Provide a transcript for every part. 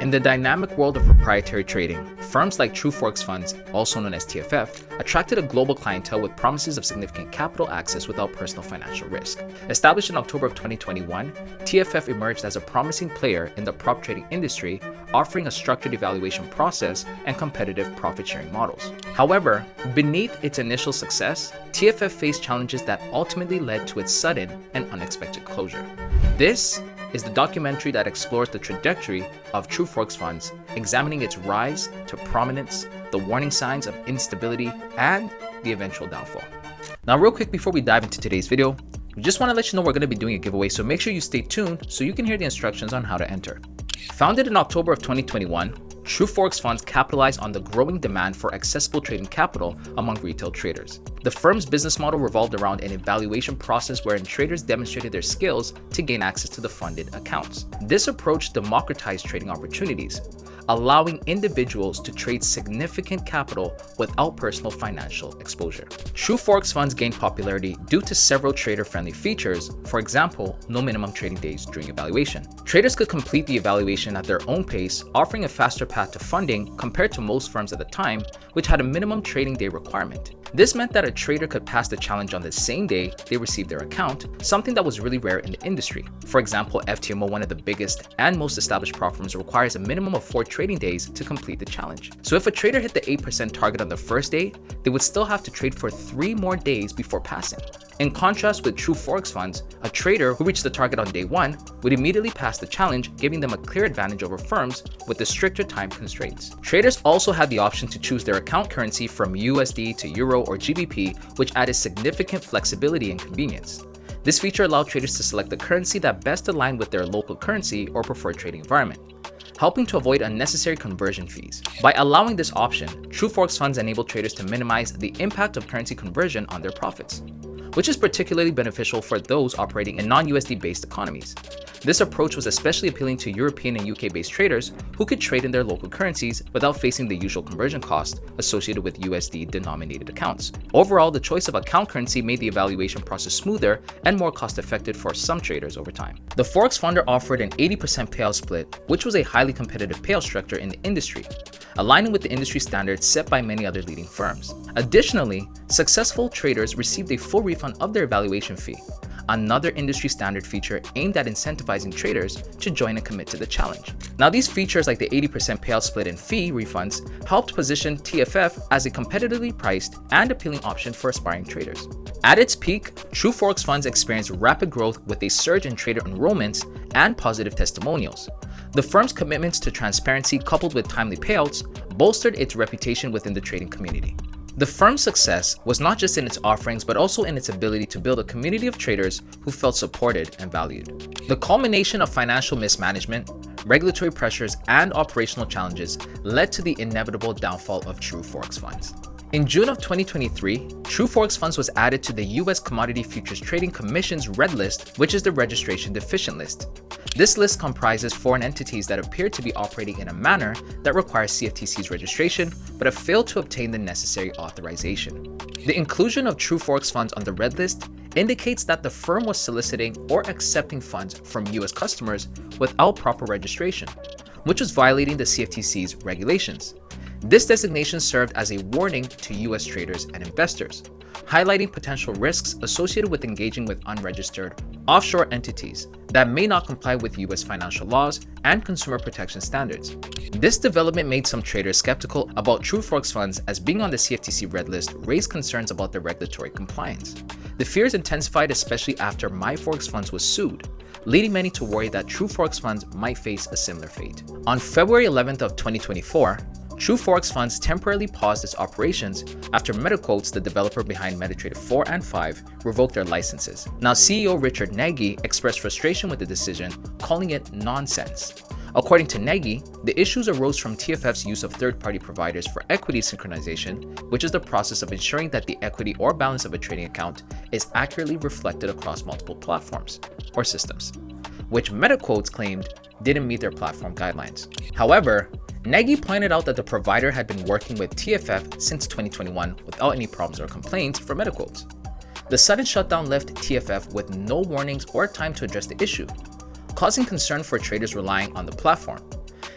In the dynamic world of proprietary trading, firms like True Forex Funds, also known as TFF, attracted a global clientele with promises of significant capital access without personal financial risk. Established in October of 2021, TFF emerged as a promising player in the prop trading industry, offering a structured evaluation process and competitive profit-sharing models. However, beneath its initial success, TFF faced challenges that ultimately led to its sudden and unexpected closure. This is the documentary that explores the trajectory of True Forex Funds, examining its rise to prominence, the warning signs of instability, and the eventual downfall. Now, real quick before we dive into today's video, we just want to let you know we're going to be doing a giveaway, so make sure you stay tuned so you can hear the instructions on how to enter. Founded in October of 2021, True Forex Funds capitalize on the growing demand for accessible trading capital among retail traders. The firm's business model revolved around an evaluation process wherein traders demonstrated their skills to gain access to the funded accounts. This approach democratized trading opportunities, allowing individuals to trade significant capital without personal financial exposure. True Forex Funds gained popularity due to several trader-friendly features, for example, no minimum trading days during evaluation. Traders could complete the evaluation at their own pace, offering a faster path to funding compared to most firms at the time, which had a minimum trading day requirement. This meant that a trader could pass the challenge on the same day they received their account, something that was really rare in the industry. For example, FTMO, one of the biggest and most established prop firms, requires a minimum of 4 trading days to complete the challenge. So if a trader hit the 8% target on the first day, they would still have to trade for 3 more days before passing. In contrast with True Forex Funds, a trader who reached the target on day 1 would immediately pass the challenge, giving them a clear advantage over firms with the stricter time constraints. Traders also had the option to choose their account currency from USD to Euro or GBP, which added significant flexibility and convenience. This feature allowed traders to select the currency that best aligned with their local currency or preferred trading environment, helping to avoid unnecessary conversion fees. By allowing this option, True Forex Funds enable traders to minimize the impact of currency conversion on their profits, which is particularly beneficial for those operating in non-USD-based economies. This approach was especially appealing to European and UK-based traders who could trade in their local currencies without facing the usual conversion cost associated with USD-denominated accounts. Overall, the choice of account currency made the evaluation process smoother and more cost-effective for some traders over time. The Forex Funder offered an 80% payout split, which was a highly competitive payout structure in the industry, aligning with the industry standards set by many other leading firms. Additionally, successful traders received a full refund of their evaluation fee, another industry standard feature aimed at incentivizing traders to join and commit to the challenge. Now, these features like the 80% payout split and fee refunds helped position TFF as a competitively priced and appealing option for aspiring traders. At its peak, True Forex Funds experienced rapid growth with a surge in trader enrollments and positive testimonials. The firm's commitments to transparency coupled with timely payouts bolstered its reputation within the trading community. The firm's success was not just in its offerings, but also in its ability to build a community of traders who felt supported and valued. The culmination of financial mismanagement, regulatory pressures, and operational challenges led to the inevitable downfall of True Forex Funds. In June of 2023, True Forex Funds was added to the US Commodity Futures Trading Commission's Red List, which is the registration deficient list. This list comprises foreign entities that appear to be operating in a manner that requires CFTC's registration, but have failed to obtain the necessary authorization. The inclusion of True Forex Funds on the Red List indicates that the firm was soliciting or accepting funds from US customers without proper registration, which was violating the CFTC's regulations. This designation served as a warning to US traders and investors, highlighting potential risks associated with engaging with unregistered offshore entities that may not comply with US financial laws and consumer protection standards. This development made some traders skeptical about True Forex Funds, as being on the CFTC Red List raised concerns about their regulatory compliance. The fears intensified especially after MyForex Funds was sued, leading many to worry that True Forex Funds might face a similar fate. On February 11th of 2024, True Forex Funds temporarily paused its operations after MetaQuotes, the developer behind MetaTrader 4 and 5, revoked their licenses. Now, CEO Richard Nagy expressed frustration with the decision, calling it nonsense. According to Nagy, the issues arose from TFF's use of third-party providers for equity synchronization, which is the process of ensuring that the equity or balance of a trading account is accurately reflected across multiple platforms or systems, which MetaQuotes claimed didn't meet their platform guidelines. However, Nagy pointed out that the provider had been working with TFF since 2021 without any problems or complaints from MetaQuotes. The sudden shutdown left TFF with no warnings or time to address the issue, causing concern for traders relying on the platform.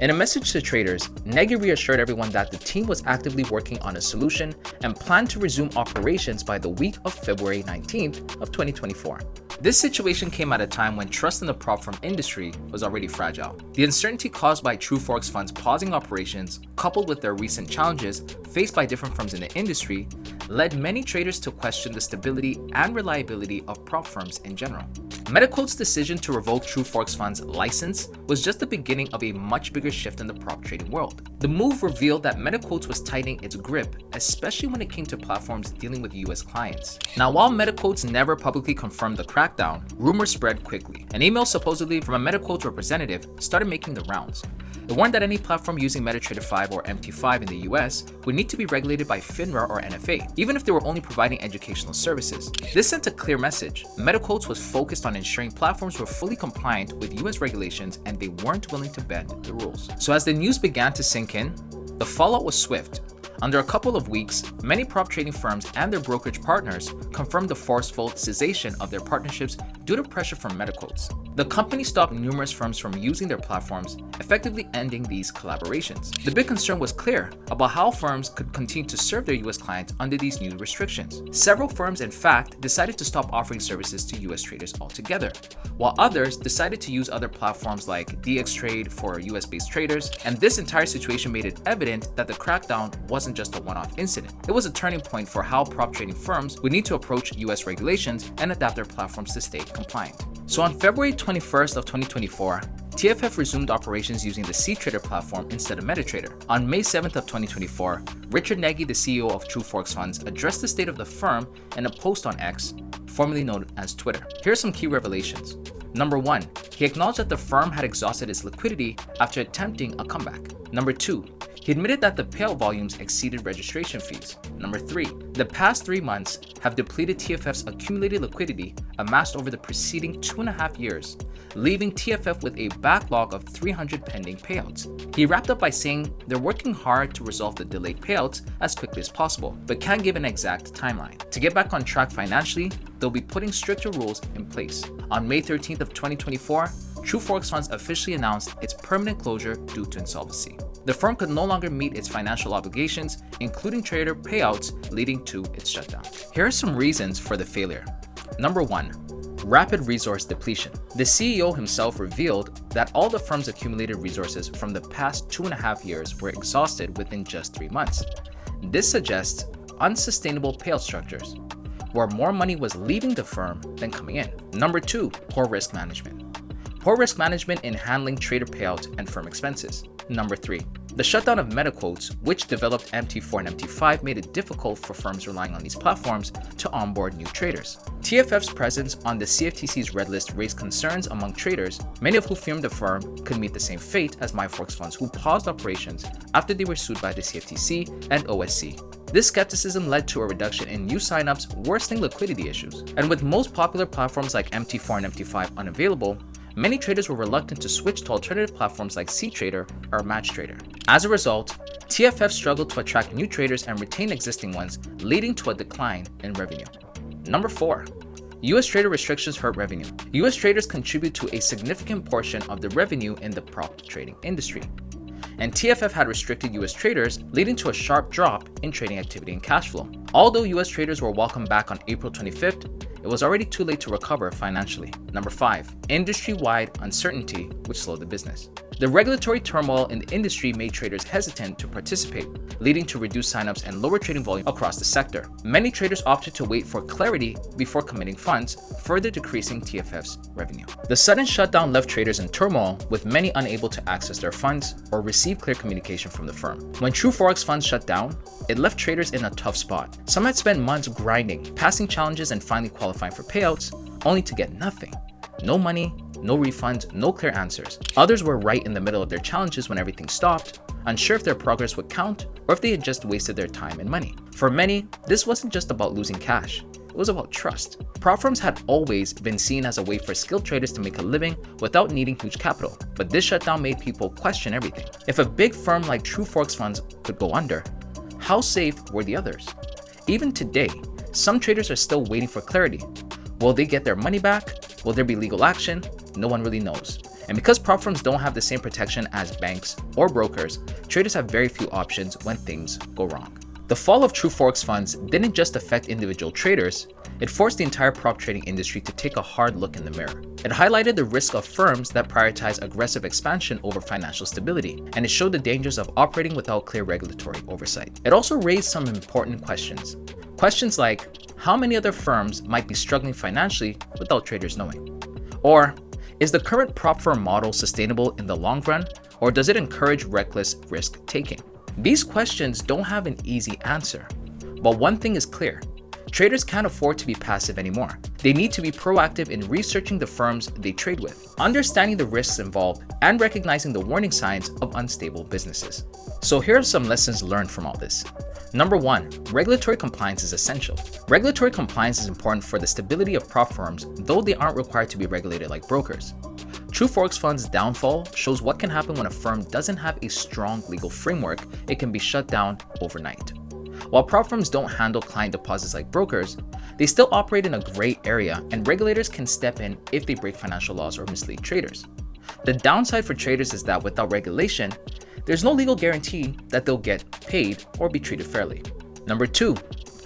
In a message to traders, Nagy reassured everyone that the team was actively working on a solution and planned to resume operations by the week of February 19th of 2024. This situation came at a time when trust in the prop firm industry was already fragile. The uncertainty caused by True Forex Funds pausing operations, coupled with their recent challenges faced by different firms in the industry, led many traders to question the stability and reliability of prop firms in general. MetaQuote's decision to revoke True Forex Funds' license was just the beginning of a much bigger shift in the prop trading world. The move revealed that MetaQuote was tightening its grip, especially when it came to platforms dealing with US clients. Now, while MetaQuote never publicly confirmed the crackdown, rumors spread quickly. An email supposedly from a MetaQuote representative started making the rounds. It warned that any platform using MetaTrader 5 or MT5 in the US would need to be regulated by FINRA or NFA, even if they were only providing educational services. This sent a clear message. MetaQuote was focused on ensuring platforms were fully compliant with US regulations and they weren't willing to bend the rules. So as the news began to sink in, the fallout was swift. Under a couple of weeks, many prop trading firms and their brokerage partners confirmed the forceful cessation of their partnerships due to pressure from MetaQuote. The company stopped numerous firms from using their platforms, effectively ending these collaborations. The big concern was clear about how firms could continue to serve their US clients under these new restrictions. Several firms, in fact, decided to stop offering services to US traders altogether, while others decided to use other platforms like DXTrade for US-based traders, and this entire situation made it evident that the crackdown wasn't just a one-off incident. It was a turning point for how prop trading firms would need to approach US regulations and adapt their platforms to stay compliant. So on February 21st of 2024, TFF resumed operations using the CTrader platform instead of MetaTrader. On May 7th of 2024, Richard Nagy, the CEO of True Forex Funds, addressed the state of the firm in a post on X, formerly known as Twitter. Here are some key revelations. Number 1, he acknowledged that the firm had exhausted its liquidity after attempting a comeback. Number 2, he admitted that the payout volumes exceeded registration fees. Number 3, the past 3 months have depleted TFF's accumulated liquidity amassed over the preceding 2.5 years, leaving TFF with a backlog of 300 pending payouts. He wrapped up by saying they're working hard to resolve the delayed payouts as quickly as possible, but can't give an exact timeline. To get back on track financially, they'll be putting stricter rules in place. On May 13th of 2024, True Forex Funds officially announced its permanent closure due to insolvency. The firm could no longer meet its financial obligations, including trader payouts, leading to its shutdown. Here are some reasons for the failure. Number 1, rapid resource depletion. The CEO himself revealed that all the firm's accumulated resources from the past 2.5 years were exhausted within just 3 months. This suggests unsustainable payout structures, where more money was leaving the firm than coming in. Number 2, poor risk management. Poor risk management in handling trader payouts and firm expenses. Number 3, the shutdown of MetaQuote, which developed MT4 and MT5, made it difficult for firms relying on these platforms to onboard new traders. TFF's presence on the CFTC's red list raised concerns among traders, many of who feared the firm could meet the same fate as MyForex Funds, who paused operations after they were sued by the CFTC and OSC. This skepticism led to a reduction in new signups, worsening liquidity issues. And with most popular platforms like MT4 and MT5 unavailable, many traders were reluctant to switch to alternative platforms like CTrader or MatchTrader. As a result, TFF struggled to attract new traders and retain existing ones, leading to a decline in revenue. Number 4, US trader restrictions hurt revenue. US traders contribute to a significant portion of the revenue in the prop trading industry, and TFF had restricted US traders, leading to a sharp drop in trading activity and cash flow. Although US traders were welcomed back on April 25th, it was already too late to recover financially. Number 5, industry-wide uncertainty, which slowed the business. The regulatory turmoil in the industry made traders hesitant to participate, leading to reduced signups and lower trading volume across the sector. Many traders opted to wait for clarity before committing funds, further decreasing TFF's revenue. The sudden shutdown left traders in turmoil, with many unable to access their funds or receive clear communication from the firm. When True Forex Funds shut down, it left traders in a tough spot. Some had spent months grinding, passing challenges, and finally qualifying for payouts, only to get nothing. No money, no refunds, no clear answers. Others were right in the middle of their challenges when everything stopped, unsure if their progress would count or if they had just wasted their time and money. For many, this wasn't just about losing cash. It was about trust. Prop firms had always been seen as a way for skilled traders to make a living without needing huge capital, but this shutdown made people question everything. If a big firm like True Forex Funds could go under, how safe were the others? Even today, some traders are still waiting for clarity. Will they get their money back? Will there be legal action? No one really knows. And because prop firms don't have the same protection as banks or brokers, traders have very few options when things go wrong. The fall of True Forex Funds didn't just affect individual traders, it forced the entire prop trading industry to take a hard look in the mirror. It highlighted the risk of firms that prioritize aggressive expansion over financial stability, and it showed the dangers of operating without clear regulatory oversight. It also raised some important questions. Questions like, how many other firms might be struggling financially without traders knowing? Or, is the current prop firm model sustainable in the long run, or does it encourage reckless risk-taking? These questions don't have an easy answer, but one thing is clear. Traders can't afford to be passive anymore. They need to be proactive in researching the firms they trade with, understanding the risks involved, and recognizing the warning signs of unstable businesses. So here are some lessons learned from all this. Number 1, regulatory compliance is essential. Regulatory compliance is important for the stability of prop firms, though they aren't required to be regulated like brokers. True Forex Funds' downfall shows what can happen when a firm doesn't have a strong legal framework. It can be shut down overnight. While prop firms don't handle client deposits like brokers, they still operate in a gray area, and regulators can step in if they break financial laws or mislead traders. The downside for traders is that without regulation, there's no legal guarantee that they'll get paid or be treated fairly. Number 2,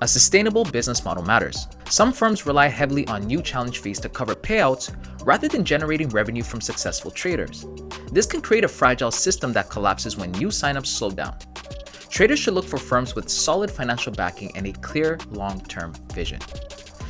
a sustainable business model matters. Some firms rely heavily on new challenge fees to cover payouts rather than generating revenue from successful traders. This can create a fragile system that collapses when new signups slow down. Traders should look for firms with solid financial backing and a clear long-term vision.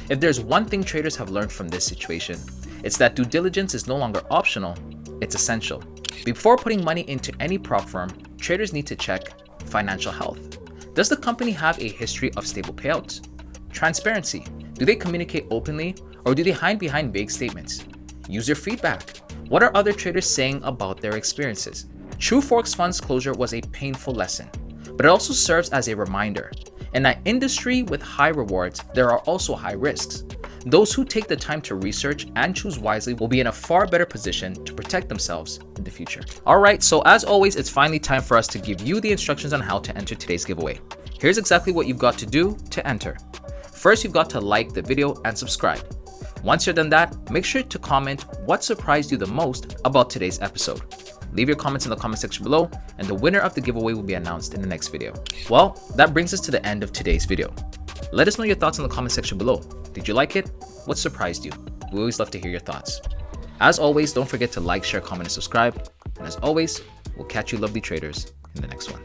If there's one thing traders have learned from this situation, it's that due diligence is no longer optional, it's essential. Before putting money into any prop firm, traders need to check financial health. Does the company have a history of stable payouts? Transparency. Do they communicate openly, or do they hide behind vague statements? User feedback. What are other traders saying about their experiences? True Forex Funds closure was a painful lesson, but it also serves as a reminder. In an industry with high rewards, there are also high risks. Those who take the time to research and choose wisely will be in a far better position to protect themselves in the future. Alright, so as always, it's finally time for us to give you the instructions on how to enter today's giveaway. Here's exactly what you've got to do to enter. First, you've got to like the video and subscribe. Once you're done that, make sure to comment what surprised you the most about today's episode. Leave your comments in the comment section below, and the winner of the giveaway will be announced in the next video. Well, that brings us to the end of today's video. Let us know your thoughts in the comment section below. Did you like it? What surprised you? We always love to hear your thoughts. As always, don't forget to like, share, comment, and subscribe. And as always, we'll catch you lovely traders in the next one.